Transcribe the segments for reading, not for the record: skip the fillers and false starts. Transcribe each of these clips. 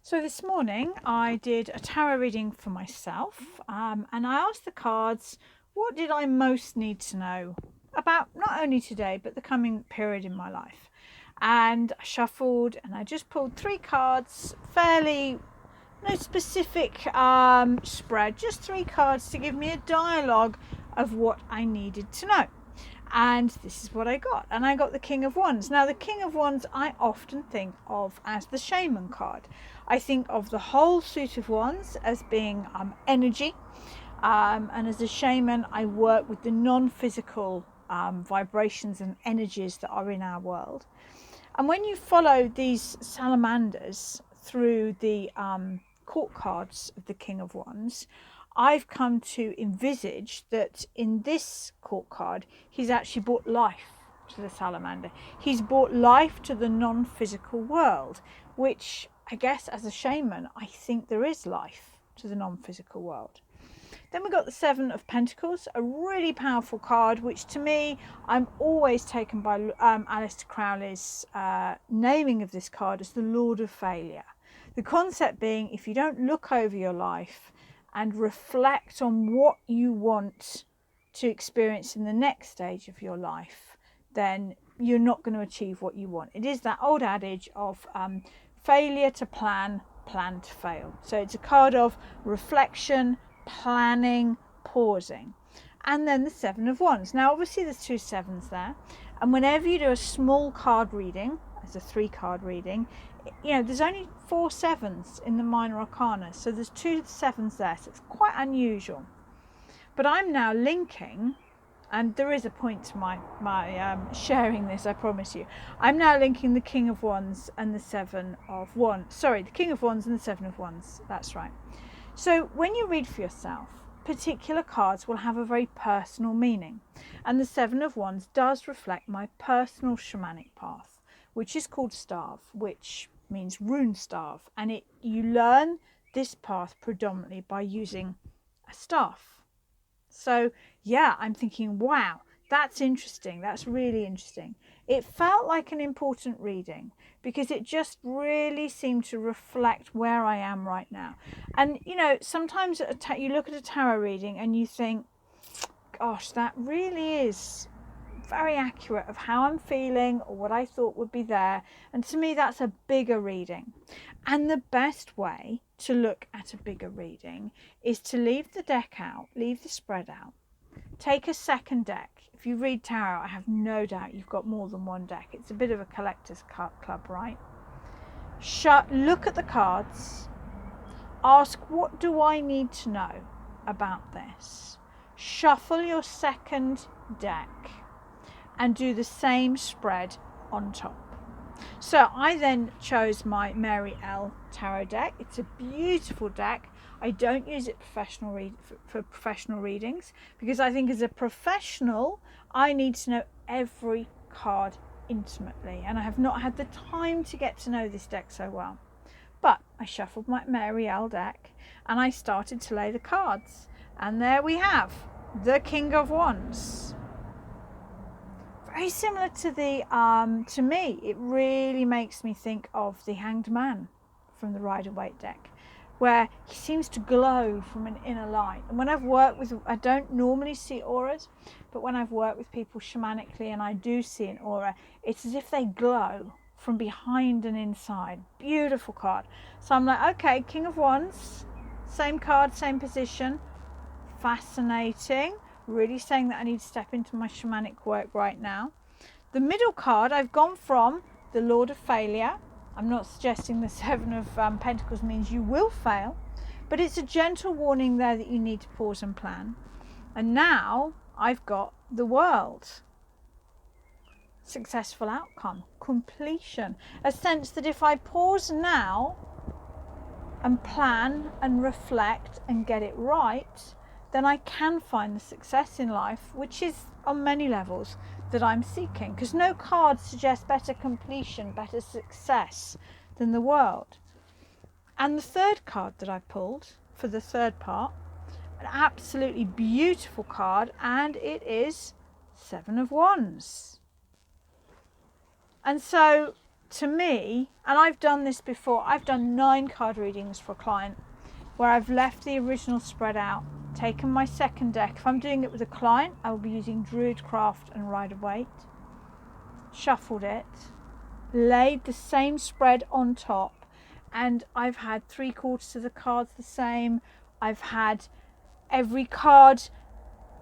So this morning I did a tarot reading for myself, and I asked the cards, what did I most need to know about not only today but the coming period in my life? And I shuffled and I just pulled 3 cards, fairly no specific spread, just 3 cards to give me a dialogue of what I needed to know. And this is what I got. And I got the King of Wands. Now, the King of Wands I often think of as the shaman card. I think of the whole suit of wands as being energy. And as a shaman, I work with the non-physical vibrations and energies that are in our world. And when you follow these salamanders through the court cards of the King of Wands, I've come to envisage that in this court card, he's actually brought life to the salamander. He's brought life to the non-physical world, which I guess as a shaman, I think there is life to the non-physical world. Then we've got the 7 of Pentacles, a really powerful card, which to me, I'm always taken by Aleister Crowley's naming of this card as the Lord of Failure. The concept being, if you don't look over your life and reflect on what you want to experience in the next stage of your life, then you're not going to achieve what you want. It is that old adage of failure to plan, plan to fail. So it's a card of reflection, planning, pausing. And then the 7 of Wands. Now obviously there's 2 7s there, and whenever you do a small card reading, as a 3 card reading, there's only 4 7s in the minor arcana, so there's 2 7s there, so it's quite unusual. But I'm now linking, and there is a point to my sharing this, I promise you. I'm now linking the King of Wands and the 7 of Wands. Sorry, the King of Wands and the 7 of Wands. That's right. So when you read for yourself, particular cards will have a very personal meaning. And the 7 of Wands does reflect my personal shamanic path, which is called Starve, which means rune starve. And you learn this path predominantly by using a staff. So yeah, I'm thinking, wow, that's interesting. That's really interesting. It felt like an important reading because it just really seemed to reflect where I am right now. And, sometimes you look at a tarot reading and you think, gosh, that really is very accurate of how I'm feeling or what I thought would be there. And to me, that's a bigger reading. And the best way to look at a bigger reading is to leave the deck out, leave the spread out, take a second deck. If you read tarot, I have no doubt you've got more than one deck. It's a bit of a collector's club, right? Look at the cards. Ask, what do I need to know about this? Shuffle your second deck and do the same spread on top. So I then chose my Mary L tarot deck. It's a beautiful deck. I don't use it for professional readings because I think as a professional, I need to know every card intimately, and I have not had the time to get to know this deck so well. But I shuffled my Mary L deck and I started to lay the cards, and there we have the King of Wands. Very similar to to me, it really makes me think of the Hanged Man from the Rider-Waite deck, where he seems to glow from an inner light. And when I've worked with, I don't normally see auras, but when I've worked with people shamanically and I do see an aura, it's as if they glow from behind and inside. Beautiful card. So I'm like, okay, King of Wands, same card, same position. Fascinating. Really saying that I need to step into my shamanic work right now. The middle card, I've gone from the Lord of Failure. I'm not suggesting the 7 of Pentacles means you will fail, but it's a gentle warning there that you need to pause and plan. And now I've got the World. Successful outcome, completion. A sense that if I pause now and plan and reflect and get it right, then I can find the success in life, which is on many levels that I'm seeking, because no card suggests better completion, better success than the World. And the third card that I pulled for the third part, an absolutely beautiful card, and it is 7 of Wands. And so to me, and I've done this before, I've done 9 card readings for a client where I've left the original spread out, taken my second deck. If I'm doing it with a client, I will be using Druidcraft and Rider-Waite, shuffled it, laid the same spread on top, and I've had 3/4 of the cards the same. I've had every card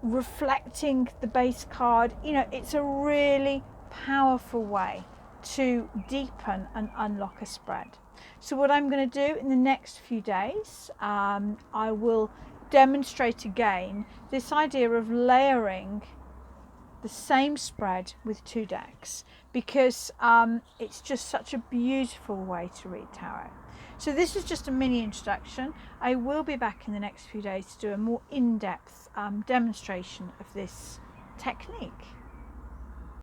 reflecting the base card. You know, it's a really powerful way to deepen and unlock a spread. So what I'm going to do in the next few days, I will demonstrate again this idea of layering the same spread with 2 decks, because it's just such a beautiful way to read tarot. So this is just a mini introduction. I will be back in the next few days to do a more in-depth demonstration of this technique.